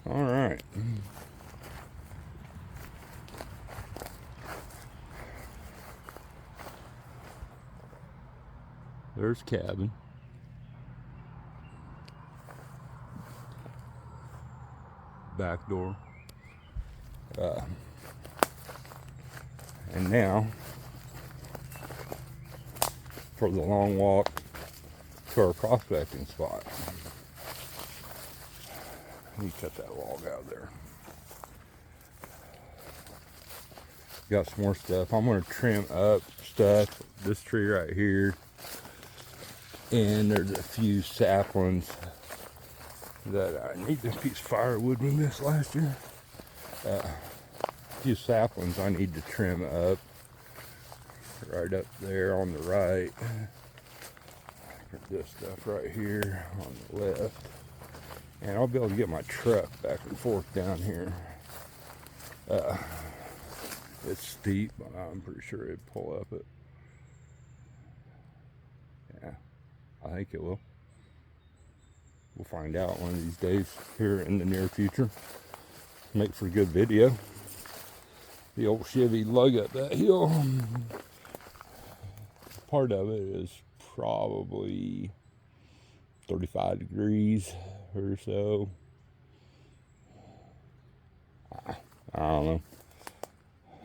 All right. There's cabin. Back door. And now for the long walk to our prospecting spot. Let me cut that log out of there. Got some more stuff. I'm going to trim up stuff. This tree right here. And there's a few saplings that I need. This piece of firewood we missed last year. A few saplings I need to trim up. Right up there on the right. This stuff right here on the left. And I'll be able to get my truck back and forth down here. It's steep, but I'm pretty sure it'd pull up it. Yeah, I think it will. We'll find out one of these days here in the near future. Make for a good video. The old Chevy lug up that hill. Part of it is probably 35 degrees or so. I don't know.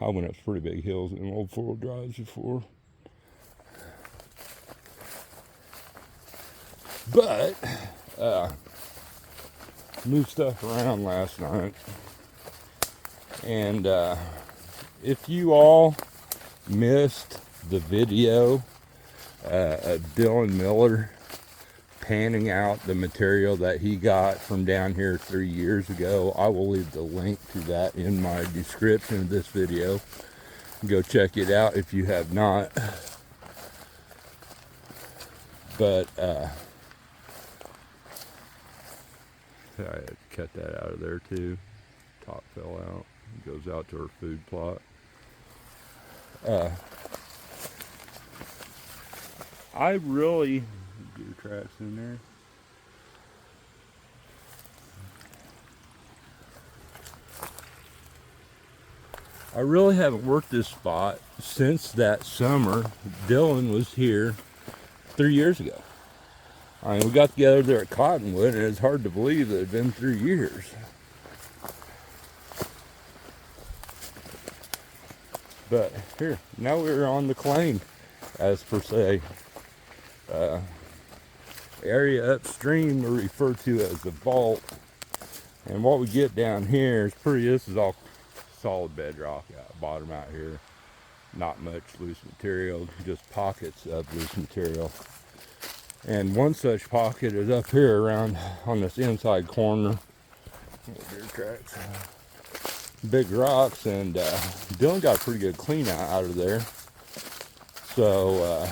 I went up pretty big hills in old four-wheel drives before. But, moved stuff around last night. And if you all missed the video of Dylan Miller panning out the material that he got from down here 3 years ago, I will leave the link to that in my description of this video. Go check it out if you have not. But I had to cut that out of there too. Top fell out. It goes out to our food plot. I really deer tracks in there. I really haven't worked this spot since that summer Dylan was here 3 years ago. I mean, we got together there at Cottonwood, and it's hard to believe that it had been 3 years. But here, now we're on the claim, as per se. Area upstream we refer to as the vault. And what we get down here is this is all solid bedrock at bottom out here. Not much loose material, just pockets of loose material. And one such pocket is up here around on this inside corner. Deer tracks. Big rocks, and Dylan got a pretty good clean out of there. So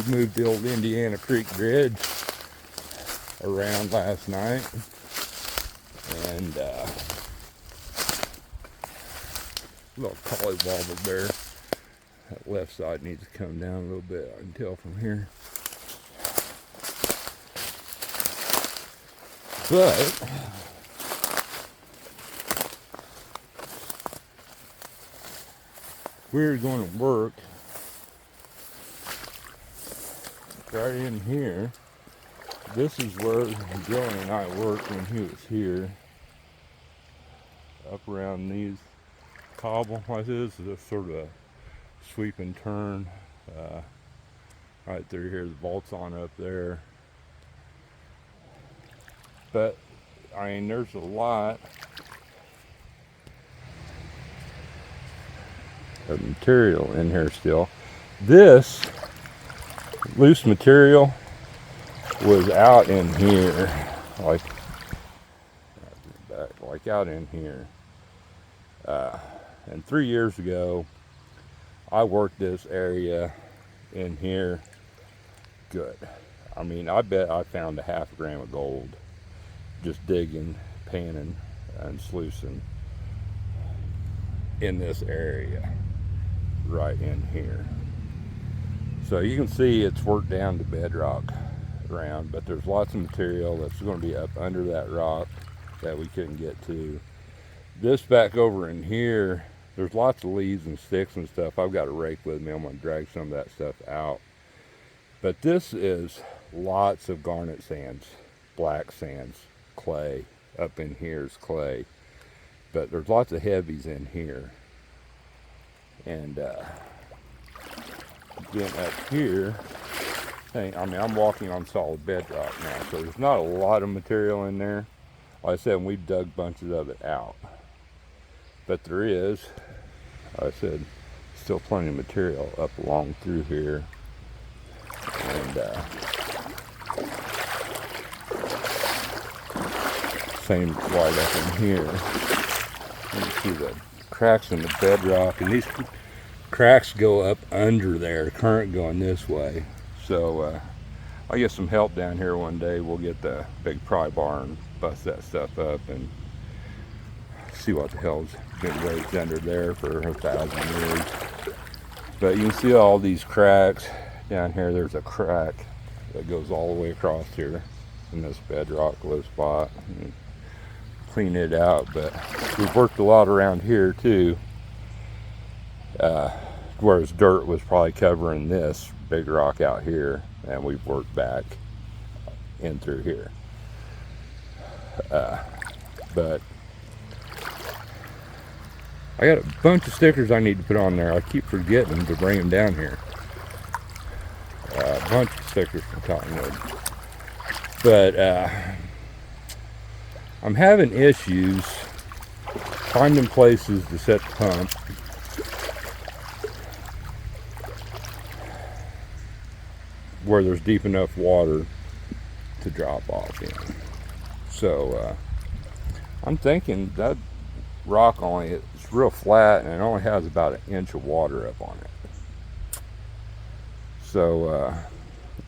moved the old Indiana Creek dredge around last night, and little collywobble there. That left side needs to come down a little bit, I can tell from here. But we're going to work right in here. This is where Dylan and I worked when he was here. Up around these cobble like this is a sort of a sweep and turn. Right through here, the vault's on up there. But I mean, there's a lot of material in here still. This loose material was out in here, like out in here. And 3 years ago, I worked this area in here good. I mean, I bet I found a half a gram of gold just digging, panning, and sluicing in this area right in here. So you can see it's worked down to bedrock around, but there's lots of material that's going to be up under that rock that we couldn't get to. This back over in here, there's lots of leaves and sticks and stuff. I've got a rake with me. I'm going to drag some of that stuff out. But this is lots of garnet sands, black sands, clay. Up in here is clay. But there's lots of heavies in here. And then up here, I mean, I'm walking on solid bedrock now, so there's not a lot of material in there. Like I said, we dug bunches of it out. But there is, like I said, still plenty of material up along through here. And same right up in here. You can see the cracks in the bedrock, and these cracks go up under there, current going this way. So I'll get some help down here one day. We'll get the big pry bar and bust that stuff up and see what the hell's been raised under there for 1,000 years. But you can see all these cracks down here. There's a crack that goes all the way across here in this bedrock low spot. And clean it out, but we've worked a lot around here too, whereas dirt was probably covering this big rock out here, and we've worked back in through here. But I got a bunch of stickers I need to put on there. I keep forgetting to bring them down here. A bunch of stickers from Cottonwood. But I'm having issues finding places to set the pump. Where there's deep enough water to drop off in. So I'm thinking that rock it's real flat and it only has about 1 inch of water up on it. So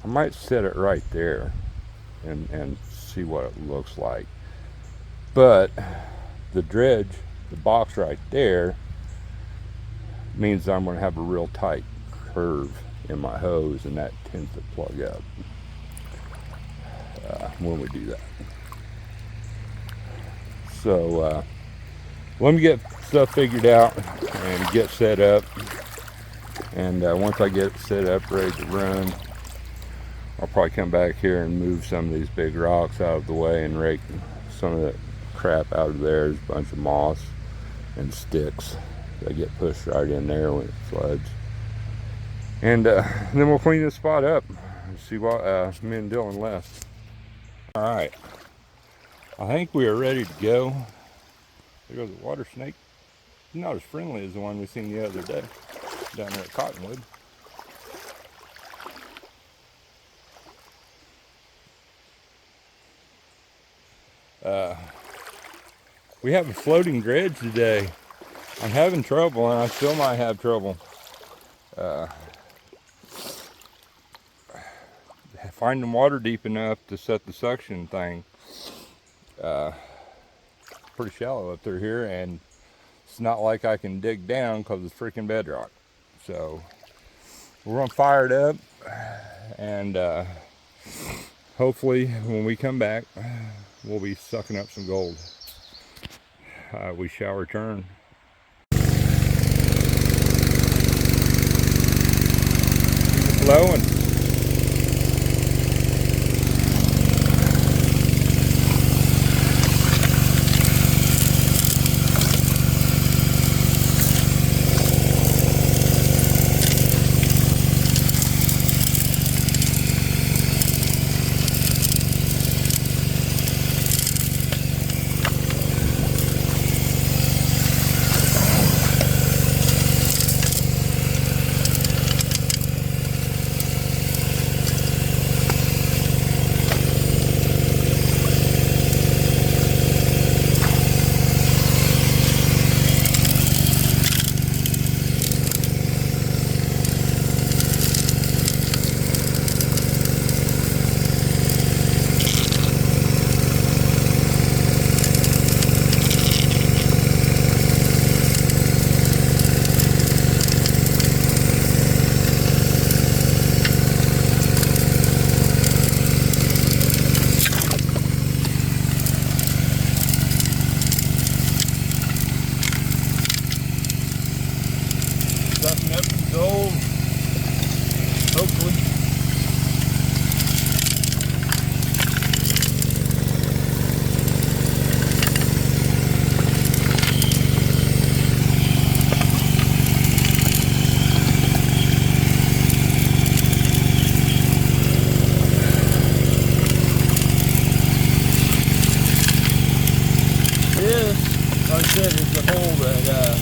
I might set it right there and see what it looks like. But the dredge, the box right there, means I'm going to have a real tight curve in my hose, and that tends to plug up when we do that. So let me get stuff figured out and get set up, and once I get it set up ready to run, I'll probably come back here and move some of these big rocks out of the way and rake some of the crap out of there. There's a bunch of moss and sticks that get pushed right in there when it floods. And then we'll clean this spot up and see what me and Dylan left. Alright, I think we are ready to go. There goes the water snake. He's not as friendly as the one we seen the other day down there at Cottonwood. We have a floating dredge today. I'm having trouble, and I still might have trouble finding water deep enough to set the suction thing. Pretty shallow up through here, and it's not like I can dig down because it's freaking bedrock. So we're gonna fire it up, and hopefully when we come back we'll be sucking up some gold. We shall return. Keep it flowing. said, it's a hole that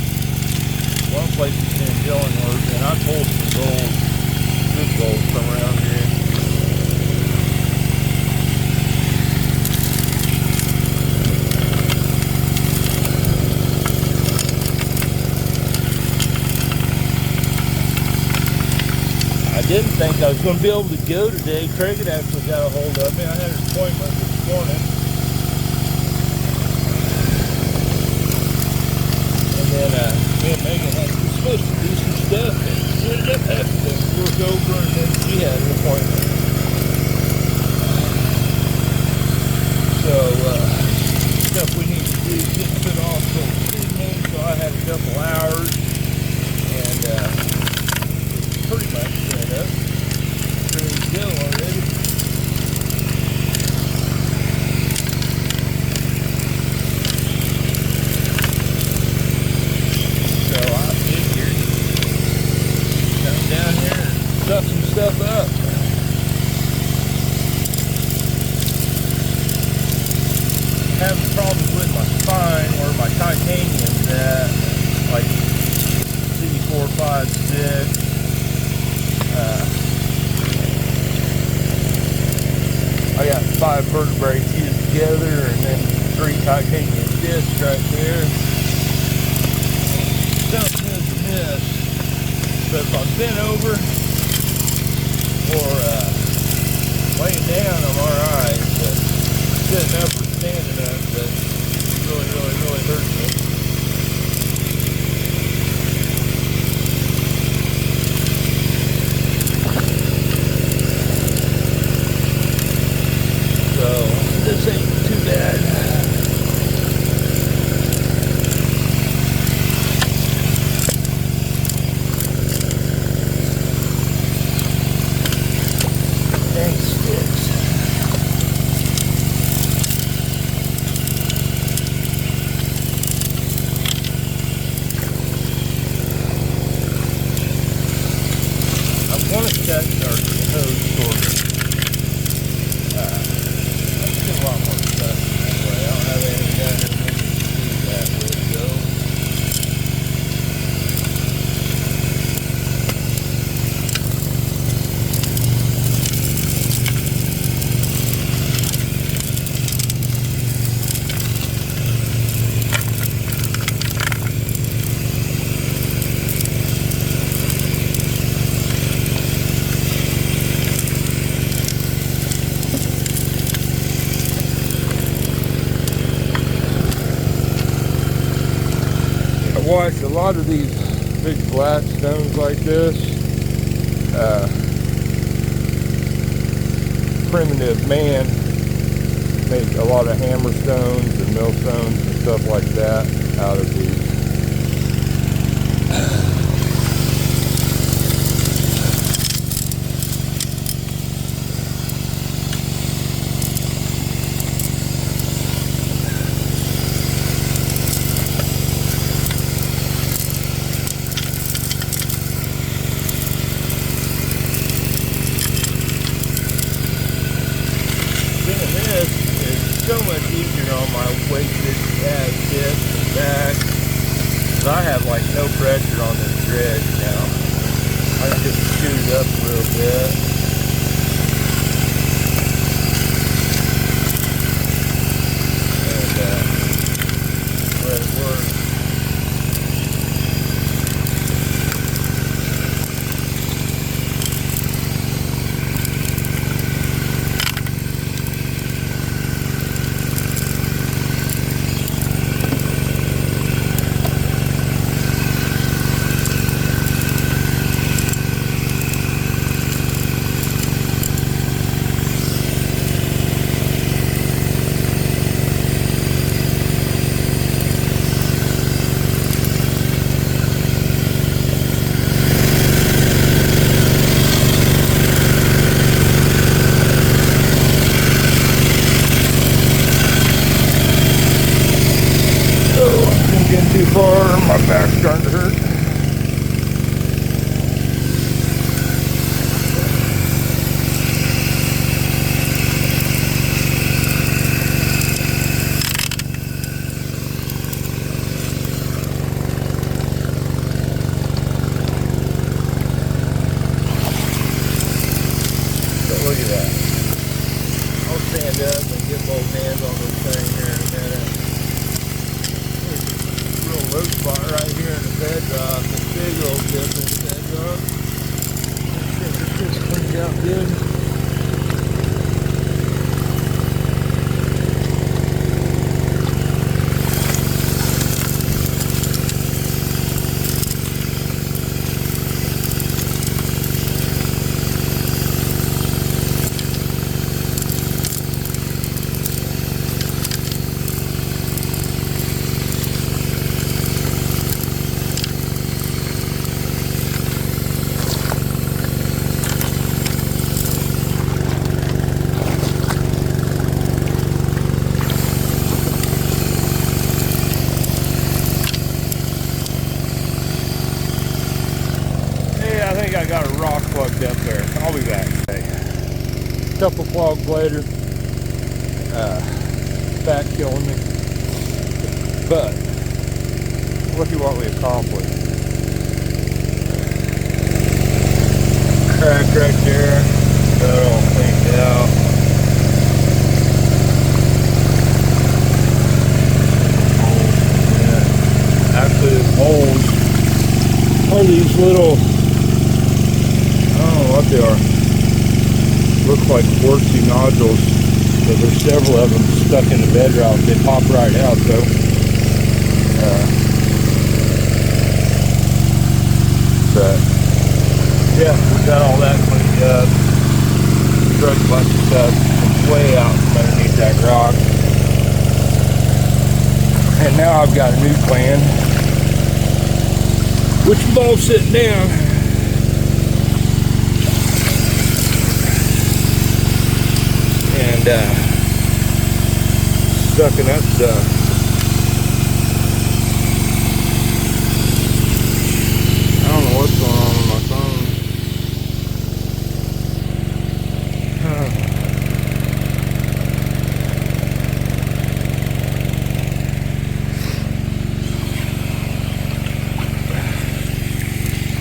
one place is in Dillenworth, and I pulled some gold, good gold from around here. I didn't think I was going to be able to go today. Craig had actually got a hold of me. I had an appointment this morning. And then me and Megan was supposed to do some stuff, and we ended up having to work over, and then she had an appointment. So, stuff we need to do, get put off till this evening, so I had a couple hours, and pretty much set up, ready to go already. So I figured come down here and suck some stuff up. Having problems with my spine where my titanium's at, like C4, 5, 6. I got 5 vertebrae fused together and then 3 titanium discs right there. Something is amiss. So if I'm bent over or laying down, I'm alright. But sitting up or standing up, but really hurts me. This ain't too bad. Dang sticks. I'm going to cut our hose shorter. A lot more stuff that way. I don't have anything down here to do that with, though. Watch a lot of these big flat stones like this. Primitive man made a lot of hammer stones and millstones and stuff like that out of these. So much easier on my weighted ass hips and back. So I have like no pressure on this dredge now. I can just scoot it up a little bit. And let it work. there. I'll be back. Couple clogs later, back killing me. But look at what we accomplished. Crack right there. Got it all cleaned out. Actually, the holes are these little, I don't know what they are. Look like quartzy nodules. So there's several of them stuck in the bedrock. They pop right out though. But yeah, we got all that cleaned up. Drug a bunch of stuff from way out from underneath that rock. And now I've got a new plan, which involves sitting down and sucking up stuff. I don't know what's going on with my phone.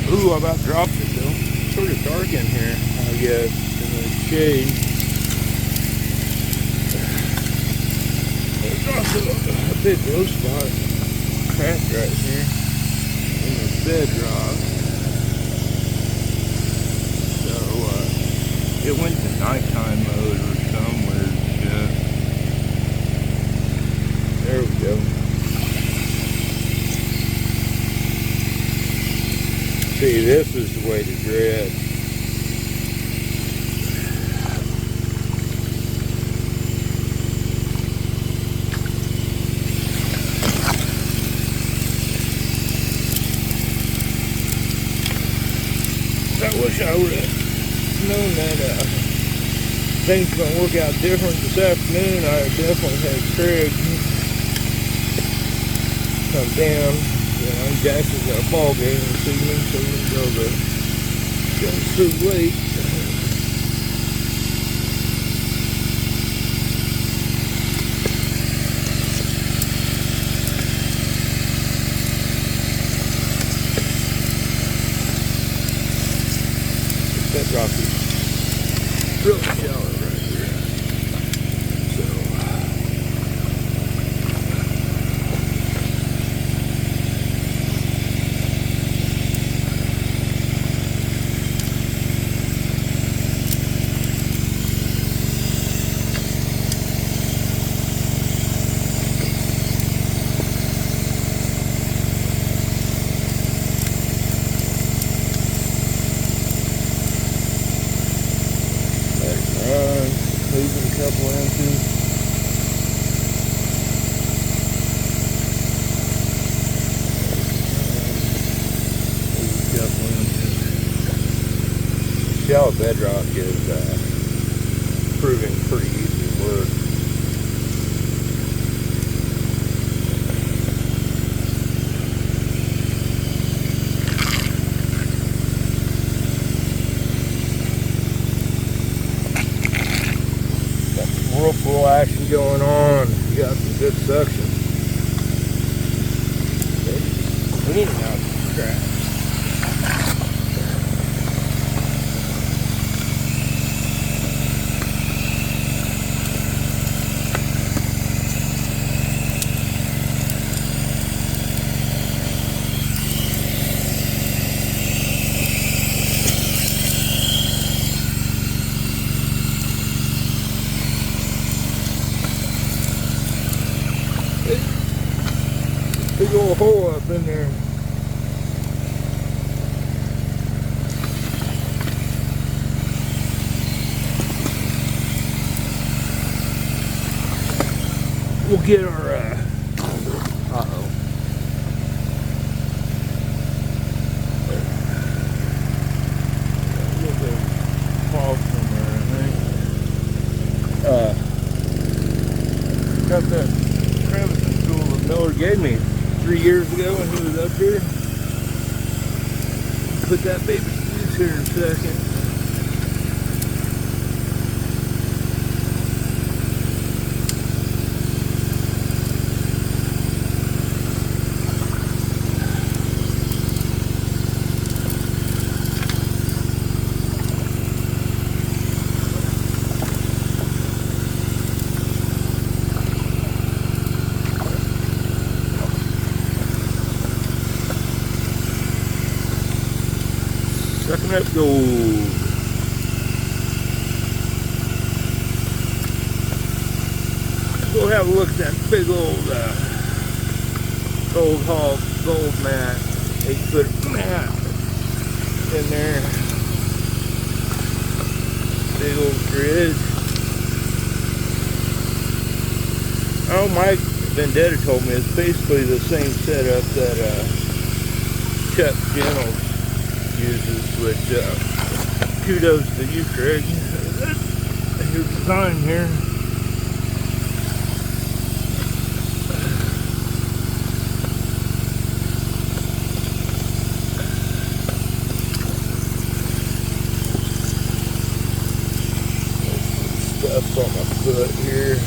Ooh, I about dropped it though. It's sort of dark in here, I guess, in the shade. There's also a big low spot cracked right here in the bedrock. So, it went to nighttime mode or some weird shit. There we go. See, this is the way to dredge. I wish I would have known that things were going to work out different this afternoon. I definitely had Craig come down. Jackson's got a ball game this evening, so we're going to go there. It's too late. That rock is really shallow right here. So losing a couple inches. Shallow bedrock is proving pretty easy to work. Whirlpool action going on. You got some good suction. Cleaning out some crap. Big old hole up in there. We'll get our uh-oh. A little bit of fall somewhere, I think. Got that crevice tool that Miller gave me 3 years ago when he was up here. Put that baby to use here in a second. up gold. Go have a look at that big old Gold Hog gold mat, 8-foot mat in there. Big old dredge. Oh, Mike Vendetta told me it's basically the same setup that Chuck Reynolds uses, which kudos to you, Craig. That's your design here. Stuff on my foot here.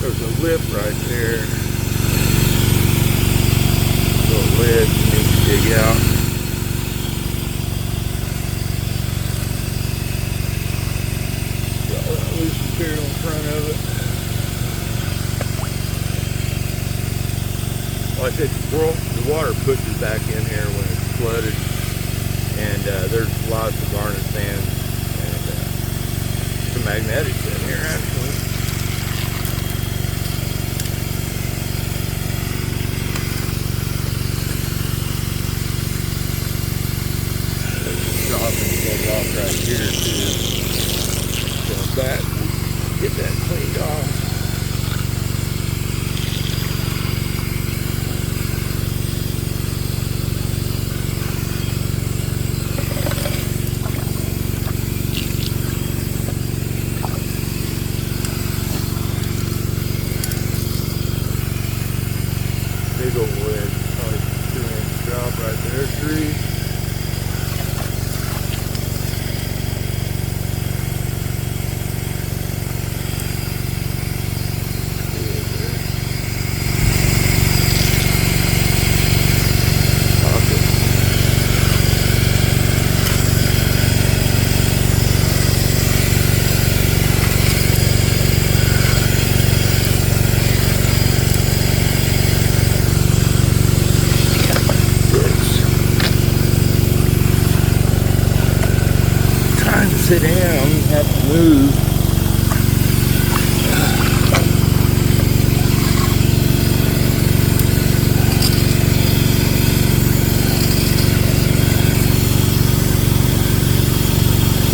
There's a lip right there. Little lid you need to dig out. Got that loose material in front of it. Like I said, the water pushes back in here when it's flooded, and there's lots of garnet sand and some magnetics in here actually. Off right here too. Going back, get that cleaned off. Big old wedge, probably 2-inch drop right there, 3. Sit down, you have to move.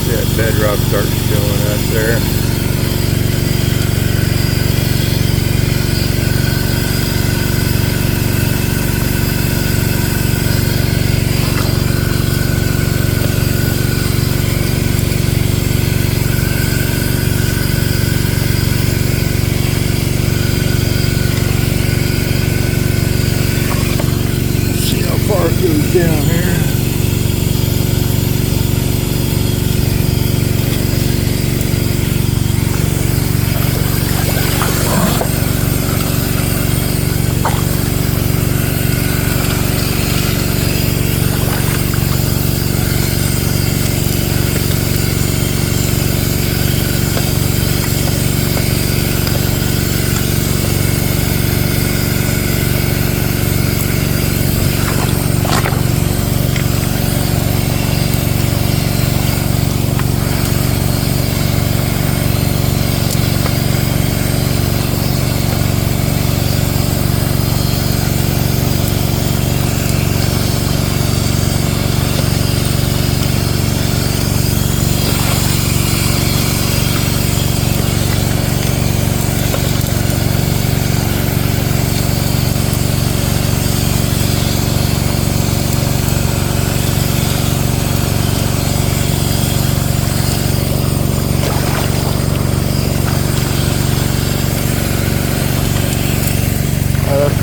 See that bedrock starts showing up there. Goes down here.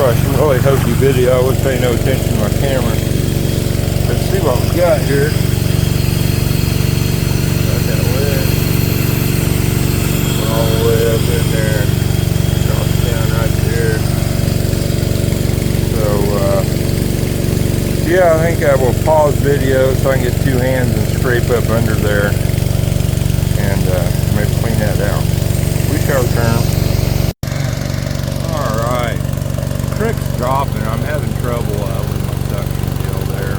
Probably some really hokey video. I was paying no attention to my camera. Let's see what we got here. Got that lid. All the way up in there. Drops down right there. So, yeah, I think I will pause video so I can get two hands and scrape up under there and maybe clean that out. We shall return. Alright, the creek's dropping. I'm having trouble with my suction deal there.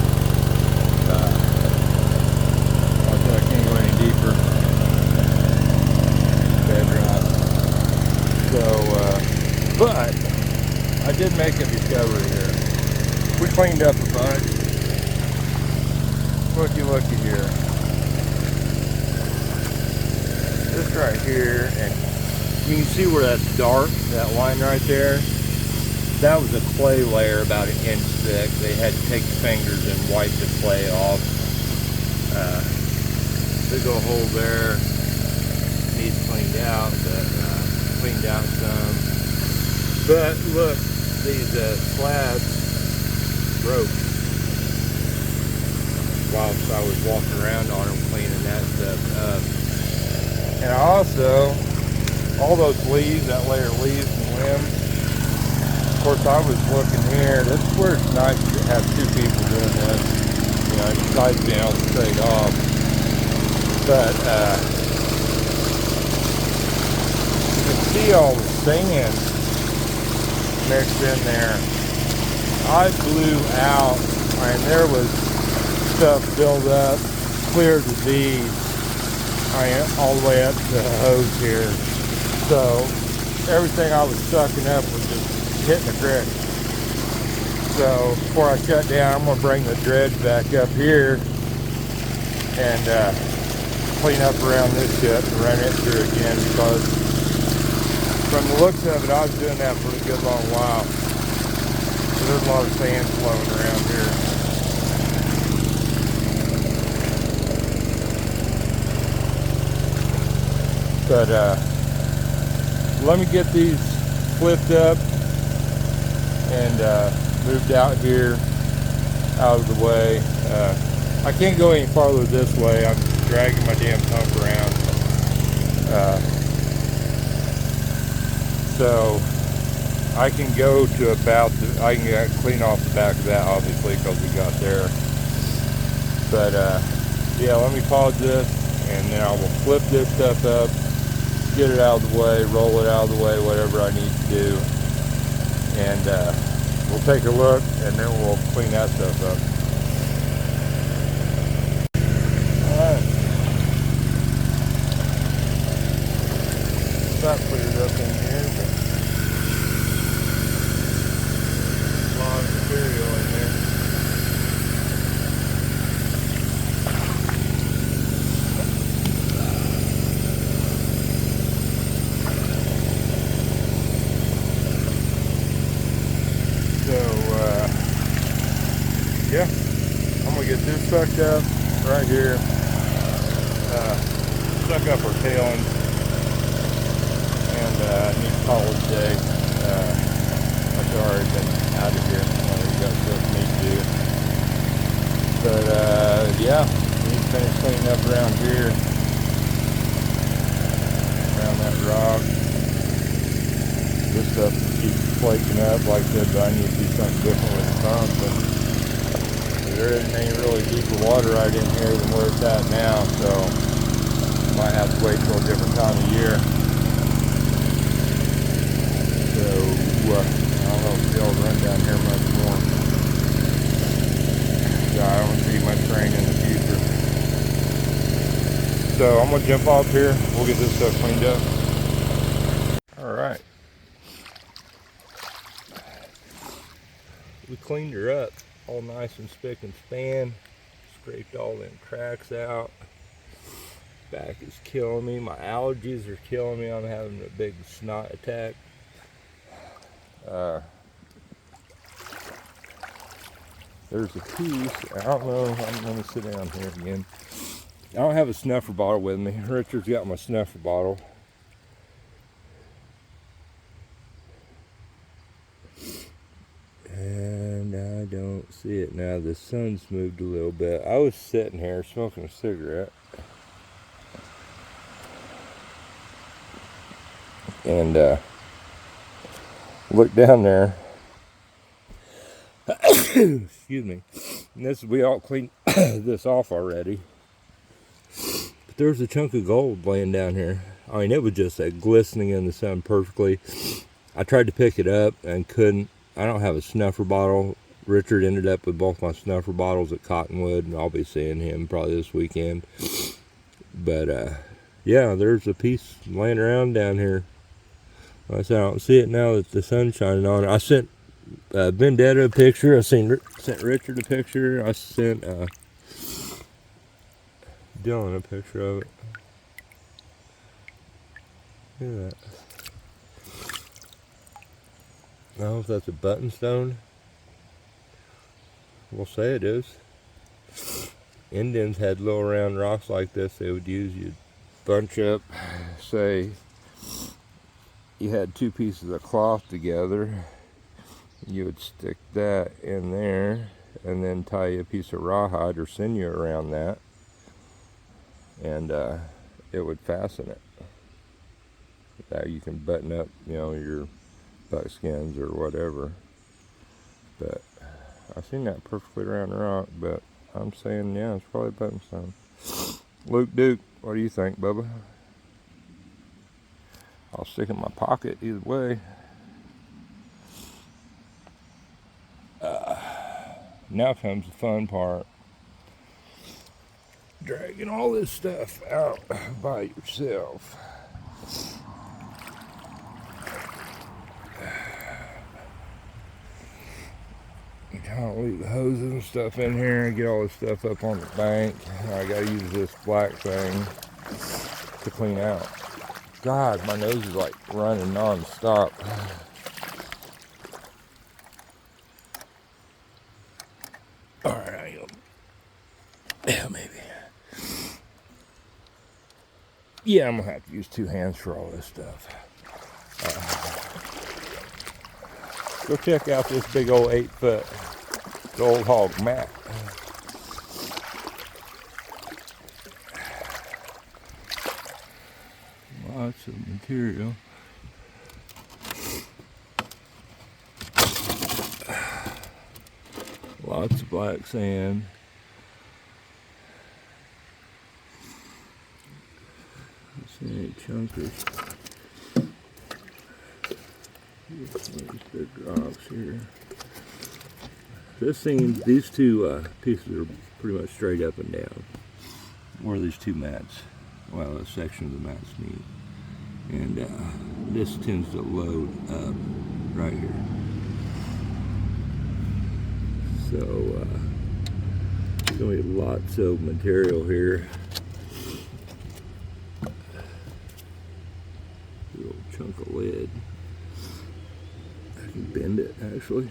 I can't go any deeper. Bedrock. So, but I did make a discovery here. We cleaned up a bunch. Looky here. This right here, and you can see where that's dark, that line right there. That was a clay layer about 1 inch thick. They had to take the fingers and wipe the clay off. Big old hole there. Needs cleaned out, but cleaned out some. But look, these slabs broke whilst I was walking around on them cleaning that stuff up. And also, all those leaves, that layer of leaves and limbs, of course I was looking here, this is where it's nice to have two people doing this, you know, besides being able to take off. But you can see all the sand mixed in there. I blew out, and there was stuff filled up, clear as these, all the way up to the hose here. So everything I was sucking up was just hitting the creek. So before I shut down, I'm going to bring the dredge back up here and clean up around this shit and run it through again, because from the looks of it, I was doing that for a good long while. So there's a lot of sand flowing around here. But let me get these flipped up and moved out here, out of the way. I can't go any farther this way. I'm dragging my damn pump around. So I can go to about, I can clean off the back of that, obviously, because we got there. But yeah, let me pause this, and then I will flip this stuff up, get it out of the way, roll it out of the way, whatever I need to do. And we'll take a look, and then we'll clean that stuff up. Alright. That cleared up in here, but a lot of material in there. Yeah, I'm gonna get this sucked up right here. Suck up our tailings, and I need to call it a day. I've already been out of here. I've got stuff I need to do. But yeah, we need to finish cleaning up around here, around that rock. This stuff keeps flaking up, like I said, but I need to do something different with the pump. But there isn't any really deeper water right in here than where it's at now, so might have to wait till a different time of year. So I don't know if we'll be able to run down here much more. So I don't see much rain in the future. So I'm gonna jump off here. We'll get this stuff cleaned up. All right. We cleaned her up all nice and spick and span. Scraped all them cracks out. Back is killing me. My allergies are killing me. I'm having a big snot attack. There's a piece. I don't know. I'm going to sit down here again. I don't have a snuffer bottle with me. Richard's got my snuffer bottle. don't see it now. The sun's moved a little bit. I was sitting here smoking a cigarette. And look down there. Excuse me. And this, we all cleaned this off already. But there's a chunk of gold laying down here. I mean, it was just glistening in the sun perfectly. I tried to pick it up and couldn't. I don't have a snuffer bottle. Richard ended up with both my snuffer bottles at Cottonwood, and I'll be seeing him probably this weekend. But yeah, there's a piece laying around down here. Like I said, I don't see it now that the sun's shining on it. I sent Vendetta a picture. I sent Richard a picture. I sent Dylan a picture of it. Look at that. I don't know if that's a button stone. We'll say it is. Indians had little round rocks like this they would use. You'd bunch up, say you had two pieces of cloth together. You would stick that in there and then tie a piece of rawhide or sinew around that, and it would fasten it. That you can button up, you know, your buckskins or whatever. But I've seen that perfectly round rock, but I'm saying, yeah, it's probably button stone. Luke Duke, what do you think, Bubba? I'll stick it in my pocket either way. Now comes the fun part. Dragging all this stuff out by yourself. You kind of leave the hoses and stuff in here and get all this stuff up on the bank. I gotta use this black thing to clean out. God, my nose is like running non-stop. Alright, yeah, maybe. Yeah, I'm gonna have to use two hands for all this stuff. Go check out this big old 8-foot Gold Hog mat. Lots of material. Lots of black sand. See any chunkers. There's big rocks here. This thing, these two pieces are pretty much straight up and down. Where these two mats, well, a section of the mats meet. And this tends to load up right here. So, there's going to be lots of material here. A little chunk of lead. I can bend it actually.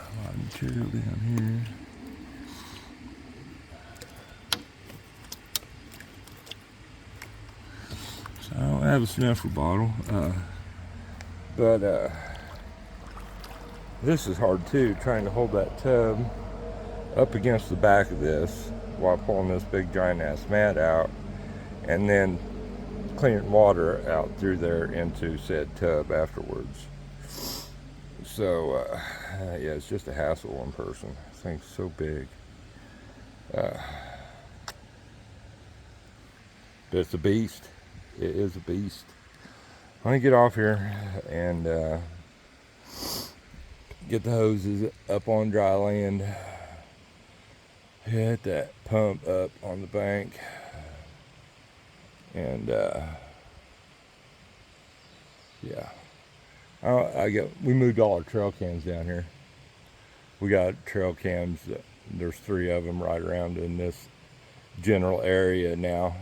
A lot of material down here. I don't have a snuffer bottle, but this is hard too, trying to hold that tub up against the back of this while pulling this big giant ass mat out and then cleaning water out through there into said tub afterwards. So yeah, it's just a hassle in person. This thing's so big. But it's a beast. It is a beast. I'm gonna get off here and get the hoses up on dry land. Hit that pump up on the bank, and yeah. We moved all our trail cams down here. We got trail cams. There's 3 of them right around in this general area now.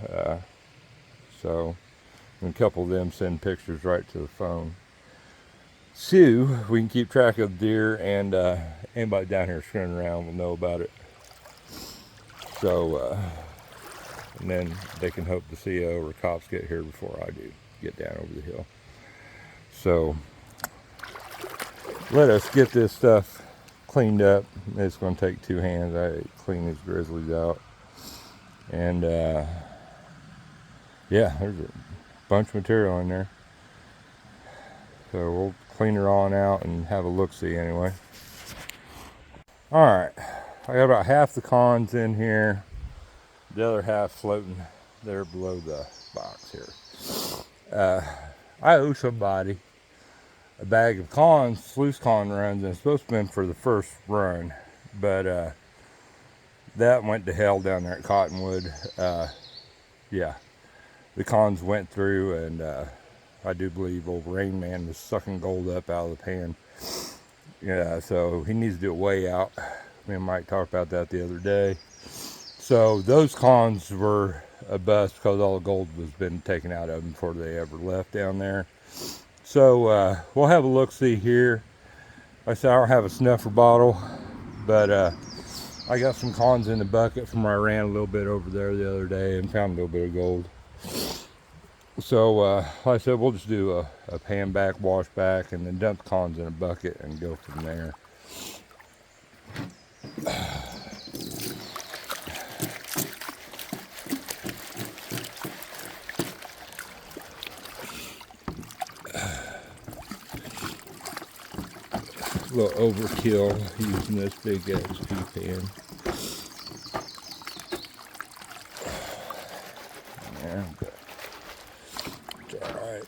So and a couple of them send pictures right to the phone. So we can keep track of the deer, and anybody down here screwing around will know about it. So, and then they can hope the CO or cops get here before I do get down over the hill. So let us get this stuff cleaned up. It's going to take 2 hands. I clean these grizzlies out. And yeah, there's a bunch of material in there. So we'll clean her on out and have a look-see anyway. Alright, I got about half the cons in here. The other half floating there below the box here. I owe somebody a bag of cons, loose con runs, and it's supposed to have been for the first run, but that went to hell down there at Cottonwood. Yeah, the cons went through, and I do believe old RAINMAN was sucking gold up out of the pan. Yeah, so he needs to do a way out. Me and Mike talked about that the other day. So those cons were a bust because all the gold was been taken out of them before they ever left down there. So we'll have a look-see here. Like I said, I don't have a snuffer bottle, but I got some cons in the bucket from where I ran a little bit over there the other day and found a little bit of gold. So like I said, we'll just do a pan back, wash back, and then dump the cons in a bucket and go from there. A little overkill using this big XP pan. Yeah, but it's alright.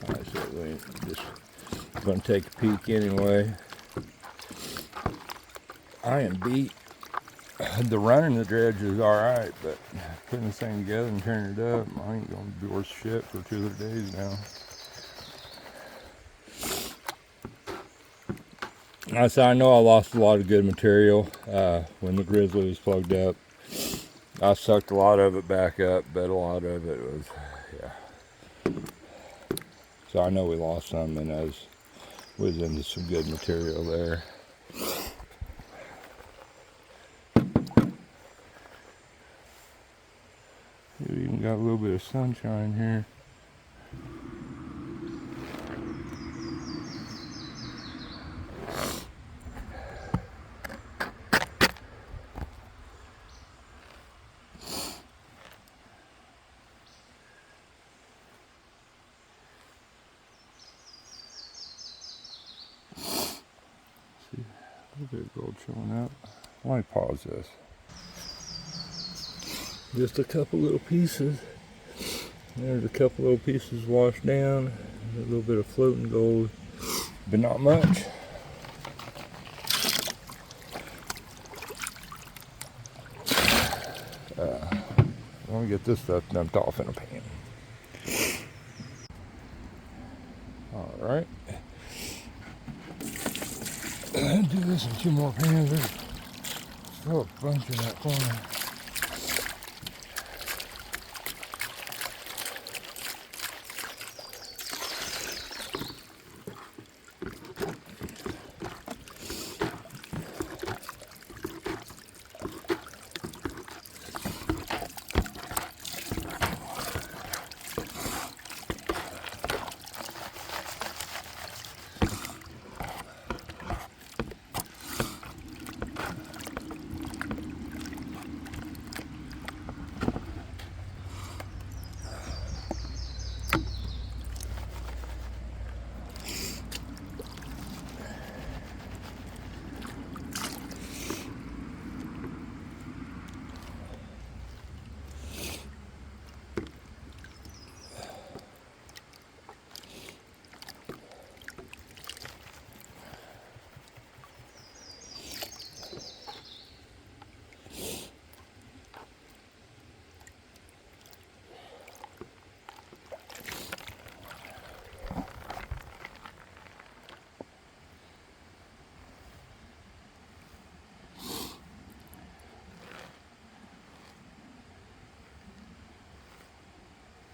I said we just gonna take a peek anyway. I am beat. The running the dredge is alright, but putting this thing together and turning it up, I ain't gonna be worth shit for 2 or 3 days now. I know I lost a lot of good material when the grizzly was plugged up. I sucked a lot of it back up, but a lot of it was, yeah. So I know we lost some, and I was into some good material there. We even got a little bit of sunshine here. See, a little bit of gold showing up. Let me pause this. Just a couple little pieces. There's a couple little pieces washed down. A little bit of floating gold, but not much. I want to get this stuff dumped off in a pan. Alright. Do this in 2 more pans. There's still a bunch in that corner.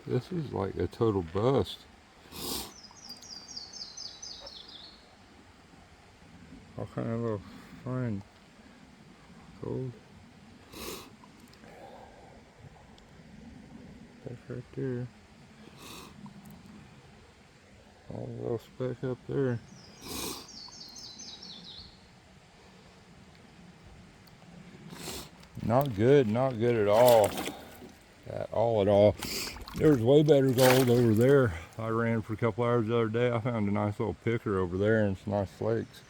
This is like a total bust. All kind of little fine gold. That's right there. All a little speck up there. Not good, not good at all. At all. There's way better gold over there. I ran for a couple hours the other day. I found a nice little picker over there and some nice flakes.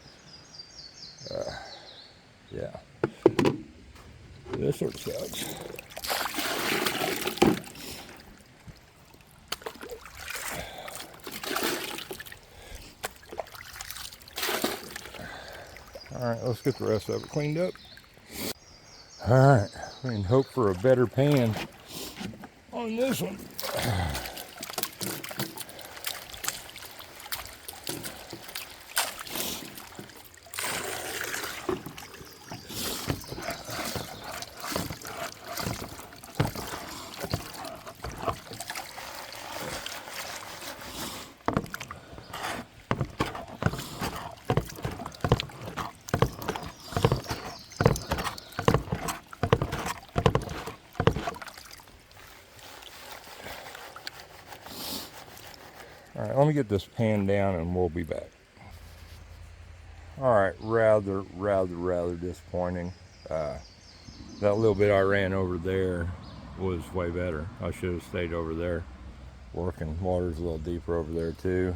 Yeah. This sort sucks. Alright, let's get the rest of it cleaned up. Alright, we can hope for a better pan on this one. Alright, let me get this pan down and we'll be back. Alright, rather disappointing. That little bit I ran over there was way better. I should have stayed over there working. Water's a little deeper over there too.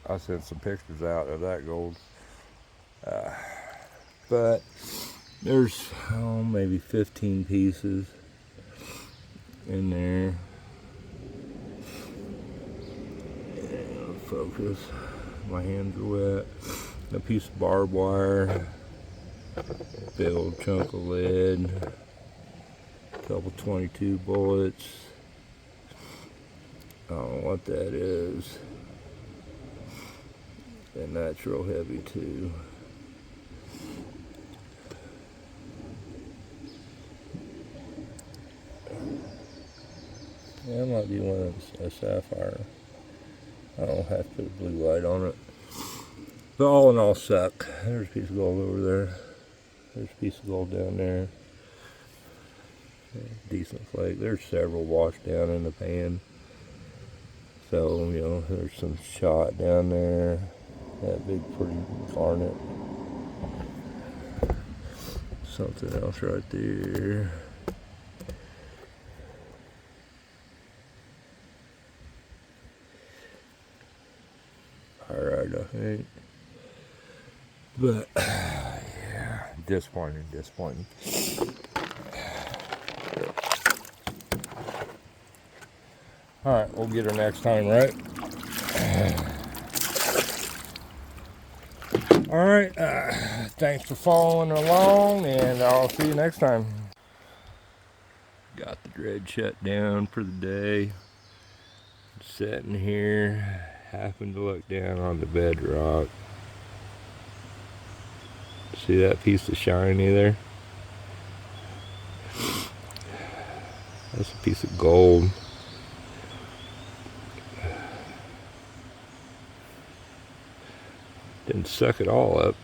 I sent some pictures out of that gold. But there's maybe 15 pieces in there. Focus. My hands are wet. A piece of barbed wire. Big old chunk of lead. A couple 22 bullets. I don't know what that is. And that's real heavy too. Yeah, it might be one of a sapphire. I don't have to put a blue light on it. But all in all, suck. There's a piece of gold over there. There's a piece of gold down there. Decent flake. There's several washed down in the pan. So, you know, there's some shot down there. That big pretty garnet. Something else right there. Alright, I think. But, yeah, disappointing. Alright, we'll get her next time, right? Alright, thanks for following along, and I'll see you next time. Got the dredge shut down for the day. Sitting here, happened to look down on the bedrock. See that piece of shiny there? That's a piece of gold. Didn't suck it all up.